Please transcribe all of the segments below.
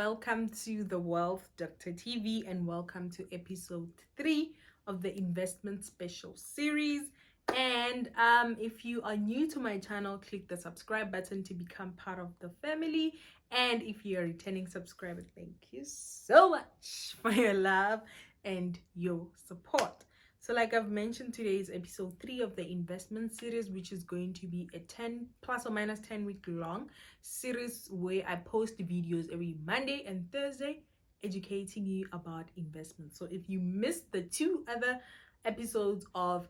welcome to the Wealth Doctor TV and welcome to episode 3 of the investment special series. And if you are new to my channel, click the subscribe button to become part of the family. And if you're a returning subscriber, thank you so much for your love and your support. So like I've mentioned, today is episode 3 of the investment series, which is going to be a 10 plus or minus 10 week long series where I post videos every Monday and Thursday educating you about investment. So if you missed the 2 other episodes of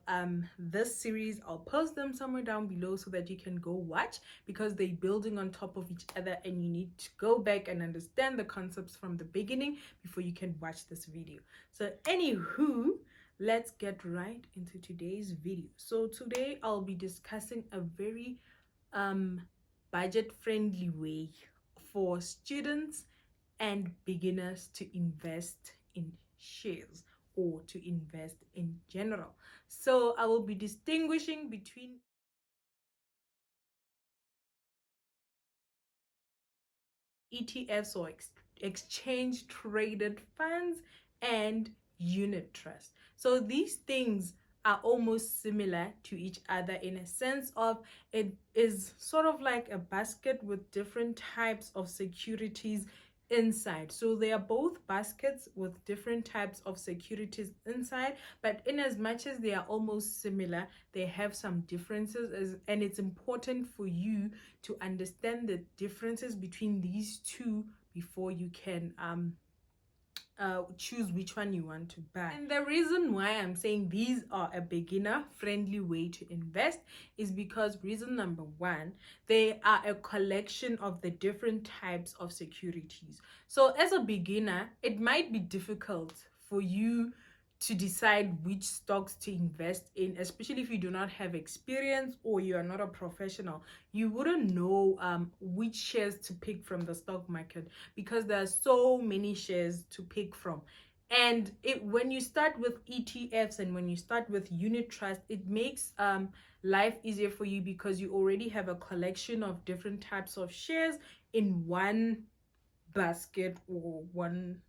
this series, I'll post them somewhere down below so that you can go watch, because they're building on top of each other and you need to go back and understand the concepts from the beginning before you can watch this video. So anywho, let's get right into today's video. So today I'll be discussing a very budget-friendly way for students and beginners to invest in shares or to invest in general. So I will be distinguishing between ETFs or exchange traded funds and unit trust. So these things are almost similar to each other in a sense of it is sort of like a basket with different types of securities inside. So they are both baskets with different types of securities inside, but in as much as they are almost similar, they have some differences, and it's important for you to understand the differences between these two before you can choose which one you want to buy. And the reason why I'm saying these are a beginner friendly way to invest is because reason number 1, they are a collection of the different types of securities. So as a beginner, it might be difficult for you to decide which stocks to invest in, especially if you do not have experience or you are not a professional. You wouldn't know which shares to pick from the stock market, because there are so many shares to pick from. And when you start with ETFs and when you start with unit trust, it makes life easier for you because you already have a collection of different types of shares in one basket, or one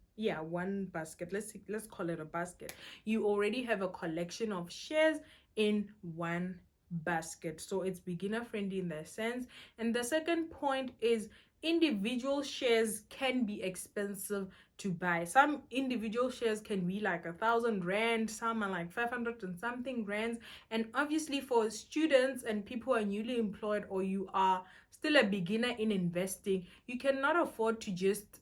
basket. Let's call it a basket. You already have a collection of shares in one basket, so it's beginner friendly in that sense. And the second point is individual shares can be expensive to buy. Some individual shares can be like 1,000 rand, some are like 500 and something rands. And obviously for students and people who are newly employed, or you are still a beginner in investing, you cannot afford to just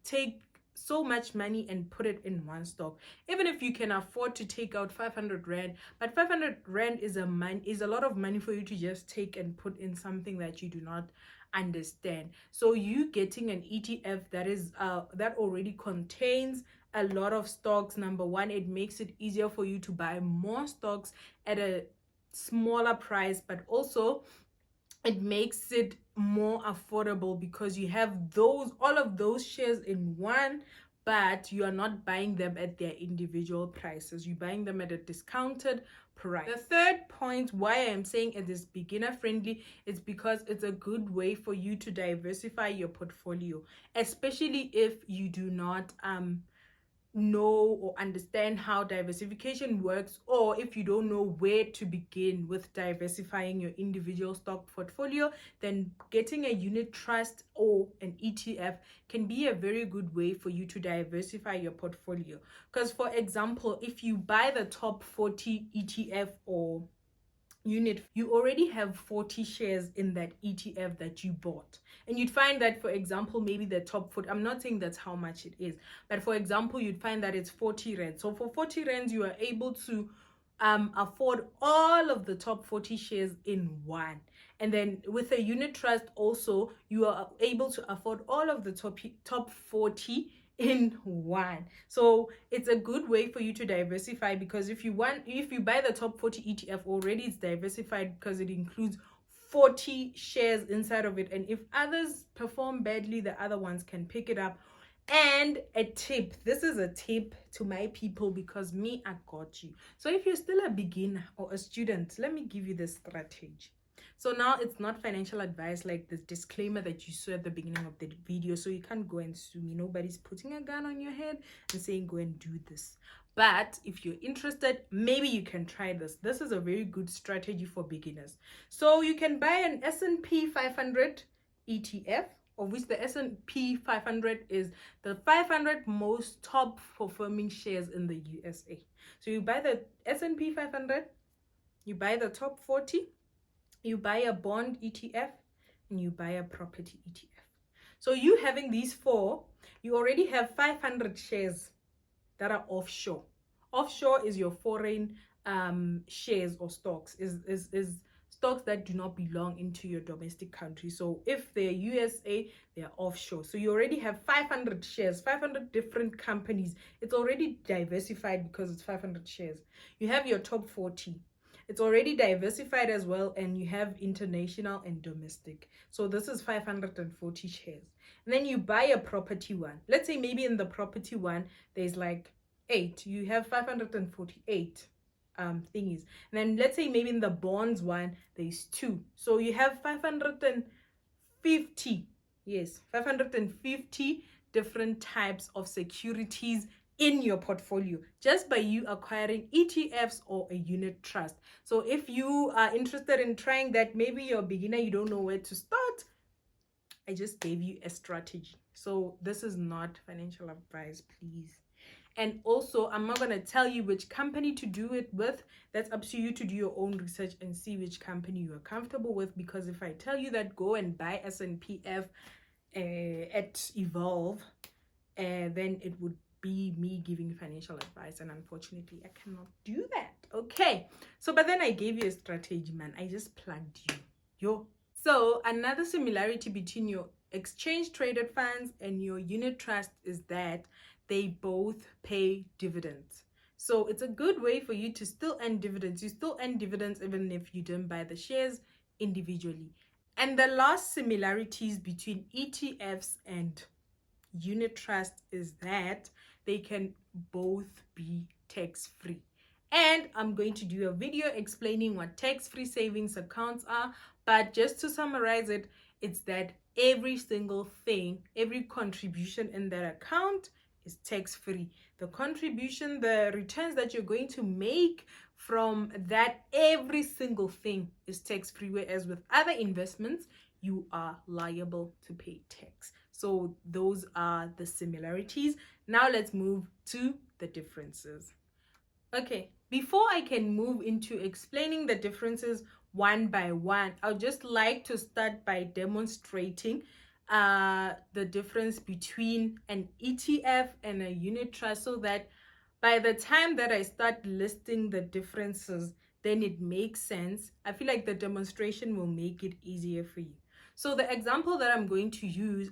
take so much money and put it in one stock. Even if you can afford to take out 500 rand, but 500 rand is a lot of money for you to just take and put in something that you do not understand. So you getting an ETF that is that already contains a lot of stocks, number 1, it makes it easier for you to buy more stocks at a smaller price, but also it makes it more affordable because you have all of those shares in one, but you are not buying them at their individual prices. You're buying them at a discounted price. The third point why I'm saying it is beginner friendly is because it's a good way for you to diversify your portfolio, especially if you do not know or understand how diversification works, or if you don't know where to begin with diversifying your individual stock portfolio, then getting a unit trust or an ETF can be a very good way for you to diversify your portfolio. Because for example, if you buy the top 40 ETF or unit, you already have 40 shares in that ETF that you bought, and you'd find that, for example, maybe the top 40, I'm not saying that's how much it is, but for example, you'd find that it's 40 rand. So for 40 rand, you are able to afford all of the top 40 shares in one. And then with a unit trust also, you are able to afford all of the top 40 in one. So it's a good way for you to diversify, because if you buy the top 40 ETF, already it's diversified because it includes 40 shares inside of it, and if others perform badly, the other ones can pick it up. And a tip, this is a tip to my people, because I got you. So if you're still a beginner or a student, let me give you this strategy. So now it's not financial advice like this disclaimer that you saw at the beginning of the video. So you can't go and sue me. Nobody's putting a gun on your head and saying go and do this. But if you're interested, maybe you can try this. This is a very good strategy for beginners. So you can buy an S&P 500 ETF, of which the S&P 500 is the 500 most top performing shares in the USA. So you buy the S&P 500, you buy the top 40, you buy a bond ETF, and you buy a property ETF. So you having these four, you already have 500 shares that are offshore. Offshore is your foreign shares or stocks, is stocks that do not belong into your domestic country. So if they're USA, they're offshore. So you already have 500 shares, 500 different companies. It's already diversified because it's 500 shares. You have your top 40. It's already diversified as well, and you have international and domestic. So this is 540 shares. And then you buy a property one. Let's say maybe in the property one, there's like 8. You have 548 thingies. And then let's say maybe in the bonds one, there's 2. So you have 550. Yes, 550 different types of securities in your portfolio just by you acquiring ETFs or a unit trust. So if you are interested in trying that, maybe you're a beginner, you don't know where to start, I just gave you a strategy. So this is not financial advice, please. And also, I'm not going to tell you which company to do it with. That's up to you to do your own research and see which company you are comfortable with. Because if I tell you that go and buy S&PF at Evolve, then it would be me giving financial advice, and unfortunately I cannot do that. Okay, so but then I gave you a strategy, man. I just plugged you. So another similarity between your exchange traded funds and your unit trust is that they both pay dividends. So it's a good way for you to still earn dividends. You still earn dividends even if you don't buy the shares individually. And the last similarities between ETFs and unit trust is that they can both be tax-free. And I'm going to do a video explaining what tax-free savings accounts are. But just to summarize it, it's that every single thing, every contribution in that account is tax-free. The contribution, the returns that you're going to make from that, every single thing is tax-free. Whereas with other investments, you are liable to pay tax. So those are the similarities. Now let's move to the differences. Okay, before I can move into explaining the differences one by one, I'd just like to start by demonstrating the difference between an ETF and a unit trust, so that by the time that I start listing the differences, then it makes sense. I feel like the demonstration will make it easier for you. So the example that I'm going to use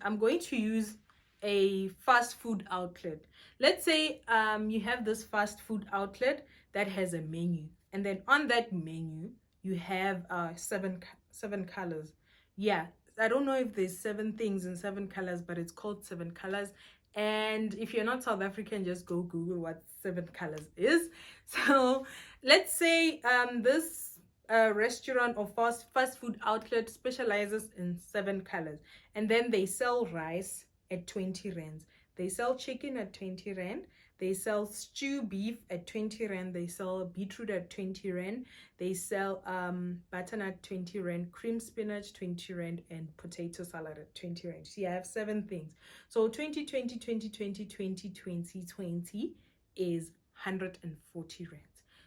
a fast food outlet. Let's say you have this fast food outlet that has a menu, and then on that menu you have seven colors. Yeah, I don't know if there's 7 things in 7 colors, but it's called 7 colors. And if you're not South African, just go Google what 7 colors is. So let's say this restaurant or fast food outlet specializes in 7 colors, and then they sell rice at 20 rands. They sell chicken at 20 rand. They sell stew beef at 20 rand. They sell beetroot at 20 rand. They sell butternut 20 rand, cream spinach 20 rand, and potato salad at 20 rand. See, I have 7 things. So 2020, 2020, 2020 is 140 rand.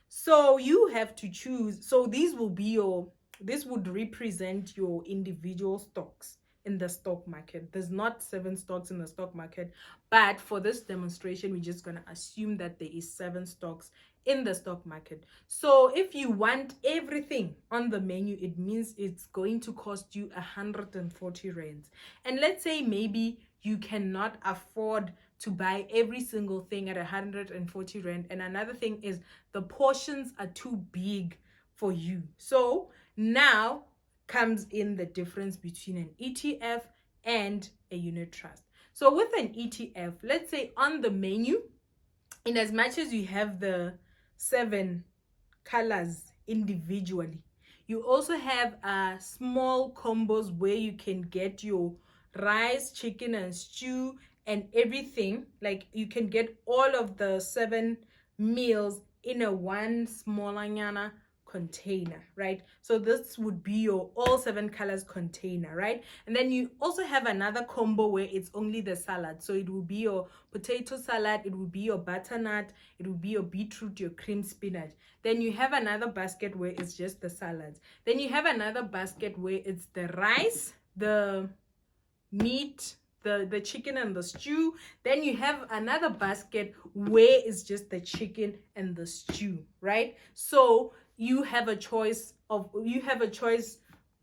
So you have to choose. So this would represent your individual stocks in the stock market. There's not 7 stocks in the stock market, but for this demonstration, we're just going to assume that there is 7 stocks in the stock market. So if you want everything on the menu, it means it's going to cost you 140 rands. And let's say maybe you cannot afford to buy every single thing at 140 rand. And another thing is the portions are too big for you. So now comes in the difference between an ETF and a unit trust. So with an ETF, let's say on the menu, in as much as you have the 7 colors individually, You also have small combos where you can get your rice, chicken, and stew and everything. Like you can get all of the 7 meals in a one smaller nyana container, right? So this would be your all 7 colors container, right? And then you also have another combo where it's only the salad. So it will be your potato salad, it will be your butternut, it will be your beetroot, your cream spinach. Then you have another basket where it's just the salads. Then you have another basket where it's the rice, the meat, the chicken and the stew. Then you have another basket where it's just the chicken and the stew, right? So you have a choice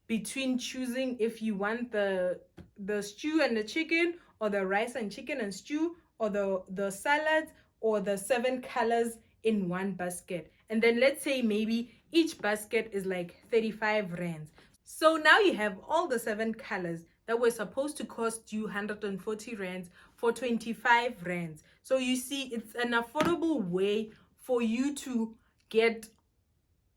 between choosing if you want the stew and the chicken, or the rice and chicken and stew, or the salads, or the 7 colors in one basket. And then let's say maybe each basket is like 35 rands. So now you have all the 7 colors that were supposed to cost you 140 rands for 25 rands. So you see, it's an affordable way for you to get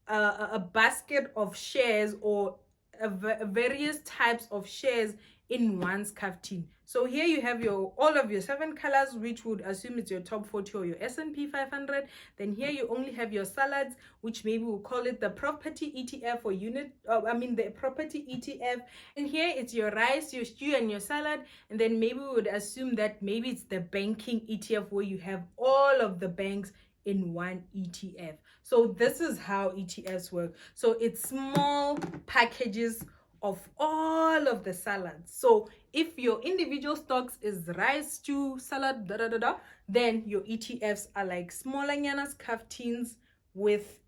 a basket of shares, or various types of shares in one scarftin. So here you have all of your 7 colors, which would assume it's your top 40 or your S&P 500. Then here you only have your salads, which maybe we'll call it the property ETF or the property ETF. And here it's your rice, your stew, and your salad. And then maybe we would assume that maybe it's the banking ETF, where you have all of the banks in one ETF. So this is how ETFs work. So it's small packages of all of the salads. So if your individual stocks is rice, stew, salad, then your ETFs are like smaller nyanas scarftins with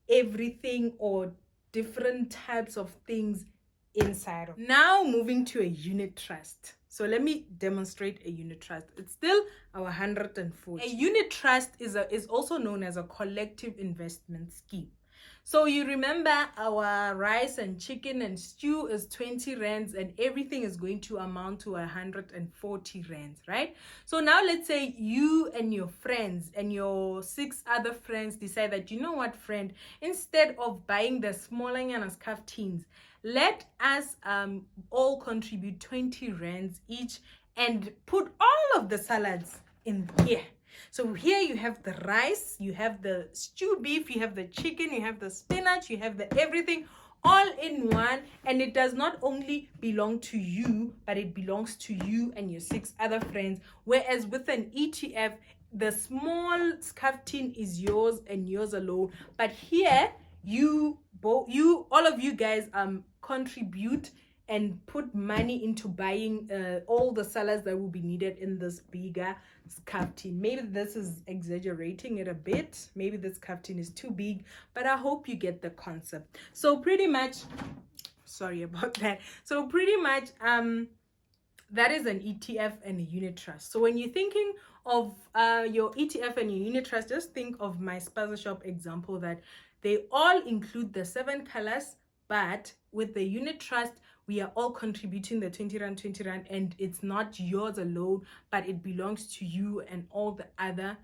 everything or different types of things inside of. Now moving to a unit trust. So let me demonstrate a unit trust. It's still our 140. A unit trust is also known as a collective investment scheme. So you remember our rice and chicken and stew is 20 rands, and everything is going to amount to 140 rands, right? So now let's say you and your friends and your 6 other friends decide that, you know what, friend, instead of buying the smaller and scarftins, let us all contribute 20 rands each and put all of the salads in here. So here you have the rice, you have the stew beef, you have the chicken, you have the spinach, you have the everything all in one. And it does not only belong to you, but it belongs to you and your 6 other friends. Whereas with an ETF, the small scarftin is yours and yours alone. But here all of you guys contribute and put money into buying all the salads that will be needed in this bigger scarftin. Maybe this is exaggerating it a bit. Maybe this scarftin is too big, but I hope you get the concept. So pretty much, sorry about that. So pretty much, that is an ETF and a unit trust. So when you're thinking of your ETF and your unit trust, just think of my spaza shop example, that they all include the 7 colors, but with the unit trust, we are all contributing the 20 rand, and it's not yours alone, but it belongs to you and all the other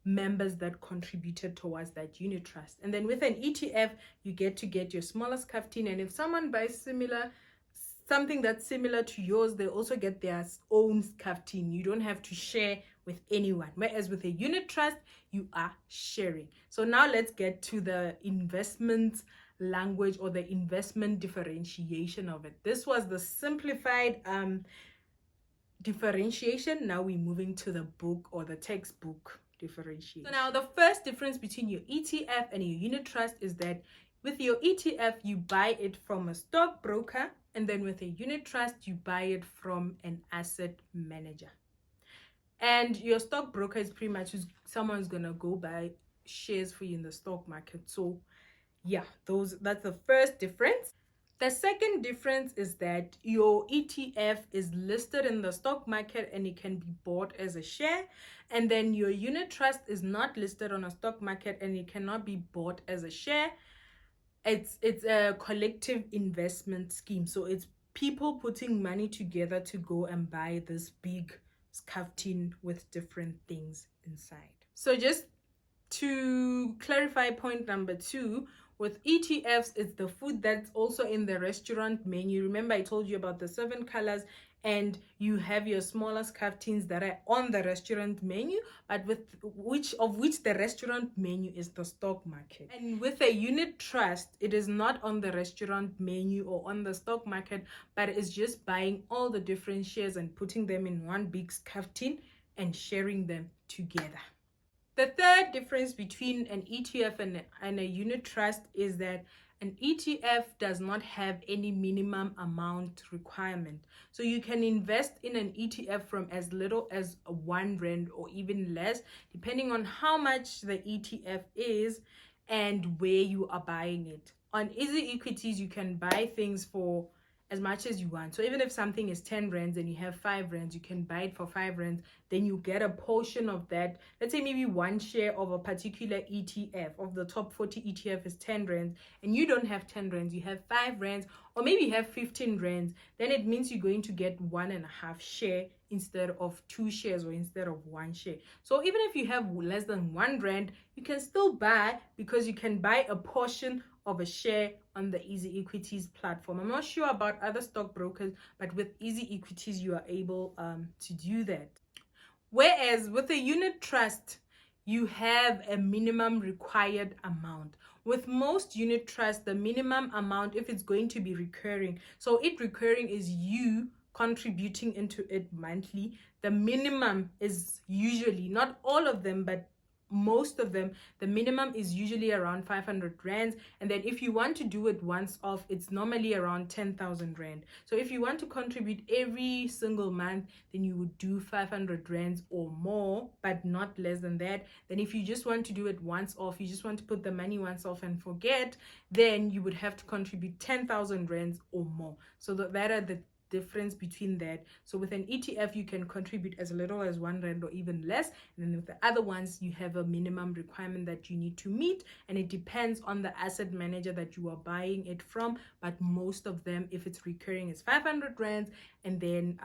members that contributed towards that unit trust. And then with an ETF, you get to get your smaller scarftin, and if someone buys something that's similar to yours, they also get their own scarftin. You don't have to share with anyone. Whereas with a unit trust, you are sharing. So now let's get to the investment language, or the investment differentiation of it. This was the simplified differentiation. Now we're moving to the book or the textbook differentiation. So now the first difference between your ETF and your unit trust is that with your ETF, you buy it from a stockbroker, and then with a unit trust, you buy it from an asset manager. And your stockbroker is pretty much someone's gonna go buy shares for you in the stock market. So yeah, that's the first difference. The second difference is that your ETF is listed in the stock market and it can be bought as a share, and then your unit trust is not listed on a stock market and it cannot be bought as a share. It's a collective investment scheme. So it's people putting money together to go and buy this big scarftin with different things inside. So just to clarify point number 2, With ETFs, it's the food that's also in the restaurant menu. Remember I told you about the 7 colors, and you have your smaller scarftins that are on the restaurant menu, but with which the restaurant menu is the stock market. And with a unit trust, it is not on the restaurant menu or on the stock market, but it's just buying all the different shares and putting them in one big scarftin and sharing them together. The third difference between an ETF and a unit trust is that an ETF does not have any minimum amount requirement. So you can invest in an ETF from as little as R1 or even less, depending on how much the ETF is and where you are buying it. On Easy Equities, you can buy things for as much as you want. So even if something is 10 rands and you have 5 rands, you can buy it for 5 rands. Then you get a portion of that. Let's say maybe one share of a particular ETF of the top 40 ETF is 10 rands, and you don't have 10 rands, you have 5 rands, or maybe you have 15 rands. Then it means you're going to get 1.5 share instead of 2 shares or instead of 1 share. So even if you have less than 1 rand, you can still buy, because you can buy a portion of a share on the Easy Equities platform. I'm not sure about other stockbrokers, but with Easy Equities, you are able to do that. Whereas with a unit trust, you have a minimum required amount. With most unit trusts, the minimum amount, if it's going to be recurring, so it recurring is you contributing into it monthly, the minimum is usually, not all of them, but most of them, the minimum is usually around 500 rands. And then if you want to do it once off, it's normally around 10,000 rand. So if you want to contribute every single month, then you would do 500 rands or more, but not less than that. Then if you just want to do it once off, you just want to put the money once off and forget, then you would have to contribute 10,000 rands or more. So that are the difference between that. So with an ETF, you can contribute as little as 1 rand or even less, and then with the other ones, you have a minimum requirement that you need to meet, and it depends on the asset manager that you are buying it from. But most of them, if it's recurring, is 500 rands, and then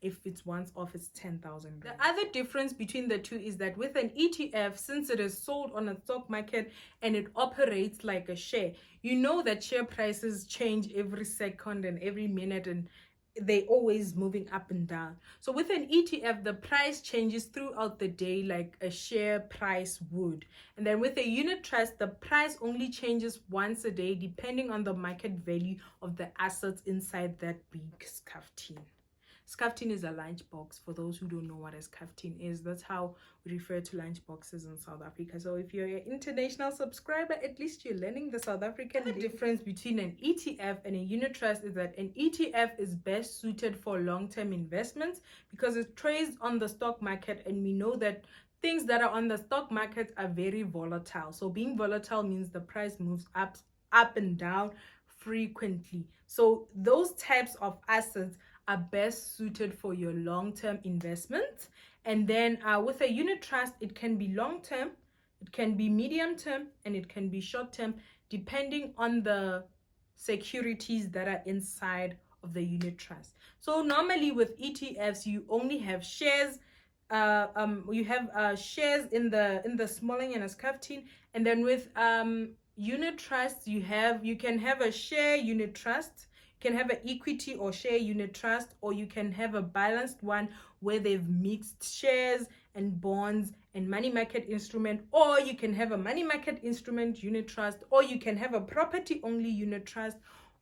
if it's once off, it's 10,000. The other difference between the two is that with an ETF, since it is sold on a stock market and it operates like a share, you know that share prices change every second and every minute, and they always moving up and down. So with an ETF, the price changes throughout the day like a share price would. And then with a unit trust, the price only changes once a day depending on the market value of the assets inside that big scarftin. Scarftin is a lunchbox. For those who don't know what a scarftin is, that's how we refer to lunchboxes in South Africa. So if you're an international subscriber, at least you're learning the South African. The difference between an ETF and a unit trust is that an ETF is best suited for long-term investments because it trades on the stock market, and we know that things that are on the stock market are very volatile. So being volatile means the price moves up and down frequently. So those types of assets are best suited for your long-term investments. And then with a unit trust, it can be long-term, it can be medium-term, and it can be short-term, depending on the securities that are inside of the unit trust. So normally with ETFs, you only have shares. You have shares in the smalling and a scarftin, and then with unit trusts, you can have a share unit trust, you can have an equity or share unit trust, or you can have a balanced one where they've mixed shares and bonds and money market instrument, or you can have a money market instrument unit trust, or you can have a property only unit trust,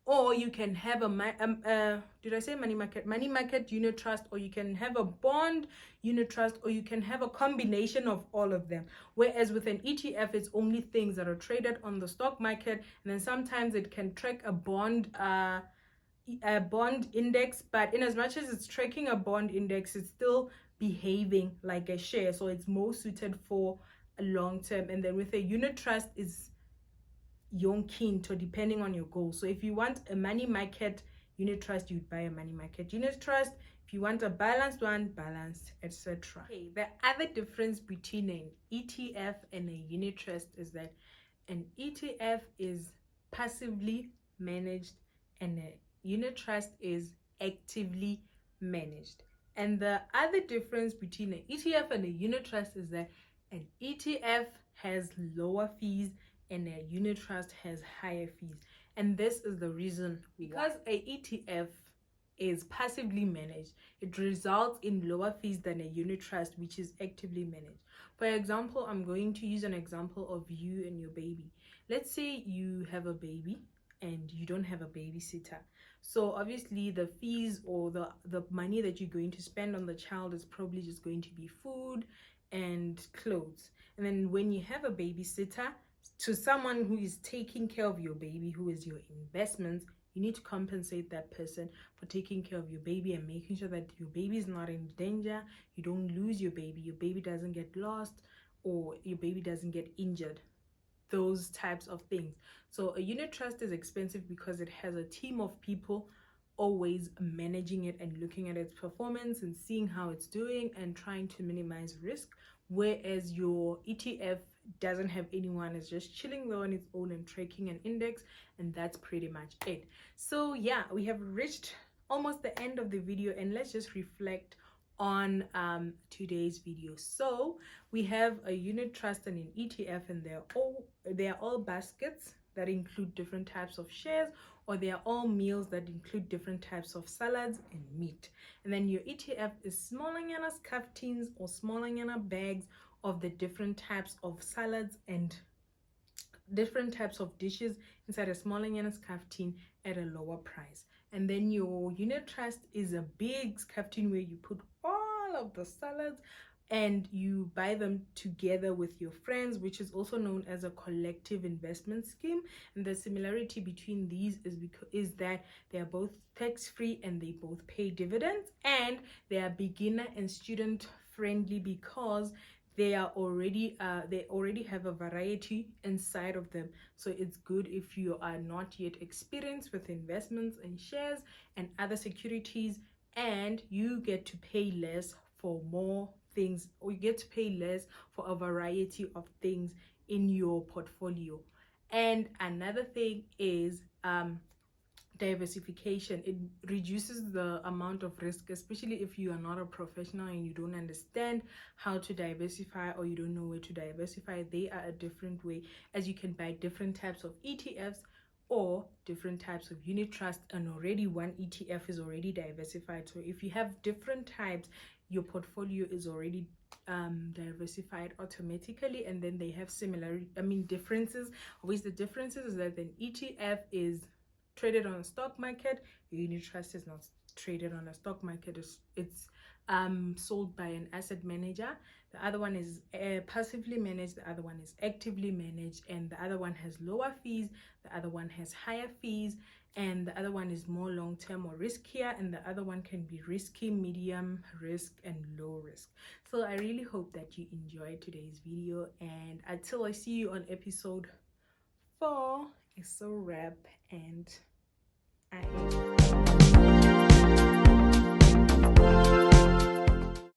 or you can have a did I say money market unit trust, or you can have a bond unit trust, or you can have a combination of all of them. Whereas with an ETF, it's only things that are traded on the stock market, and then sometimes it can track a bond index, but in as much as it's tracking a bond index, it's still behaving like a share, so it's more suited for a long term. And then with a unit trust, is yonkinto depending on your goal. So if you want a money market unit trust, you'd buy a money market unit trust. If you want a balanced one, balanced, etc. Okay, the other difference between an ETF and a unit trust is that an ETF is passively managed and a unit trust is actively managed. And the other difference between an ETF and a unit trust is that an ETF has lower fees and a unit trust has higher fees. And this is the reason. Because a ETF is passively managed, it results in lower fees than a unit trust, which is actively managed. For example, I'm going to use an example of you and your baby. Let's say you have a baby and you don't have a babysitter. So obviously the fees or the money that you're going to spend on the child is probably just going to be food and clothes. And then when you have a babysitter, to someone who is taking care of your baby, who is your investments, you need to compensate that person for taking care of your baby and making sure that your baby is not in danger, you don't lose your baby doesn't get lost, or your baby doesn't get injured. Those types of things. So a unit trust is expensive because it has a team of people always managing it and looking at its performance and seeing how it's doing and trying to minimize risk, whereas your ETF doesn't have anyone, it's just chilling there on its own and tracking an index, and that's pretty much it. So yeah, we have reached almost the end of the video, and let's just reflect on today's video. So we have a unit trust and an ETF, and they're all baskets that include different types of shares, or they are all meals that include different types of salads and meat. And then your ETF is smaller scaftins or smaller bags of the different types of salads and different types of dishes inside a smaller scaftin at a lower price. And then your unit trust is a big scaftin where you put all of the salads and you buy them together with your friends, which is also known as a collective investment scheme. And the similarity between these is that they are both tax-free and they both pay dividends, and they are beginner and student friendly because they already have a variety inside of them. So it's good if you are not yet experienced with investments and shares and other securities, and you get to pay less for more things, or you get to pay less for a variety of things in your portfolio. And another thing is diversification. It reduces the amount of risk, especially if you are not a professional and you don't understand how to diversify, or you don't know where to diversify. They are a different way, as you can buy different types of ETFs or different types of unit trust, and already one ETF is already diversified. So if you have different types, your portfolio is already diversified automatically. And then they have differences. Always the differences is that an ETF is traded on a stock market. Your unit trust is not traded on a stock market. It's sold by an asset manager. The other one is passively managed, the other one is actively managed, and the other one has lower fees, the other one has higher fees, and the other one is more long-term or riskier, and the other one can be risky, medium risk, and low risk. So I really hope that you enjoyed today's video, and until I see you on episode 4, it's a wrap, and I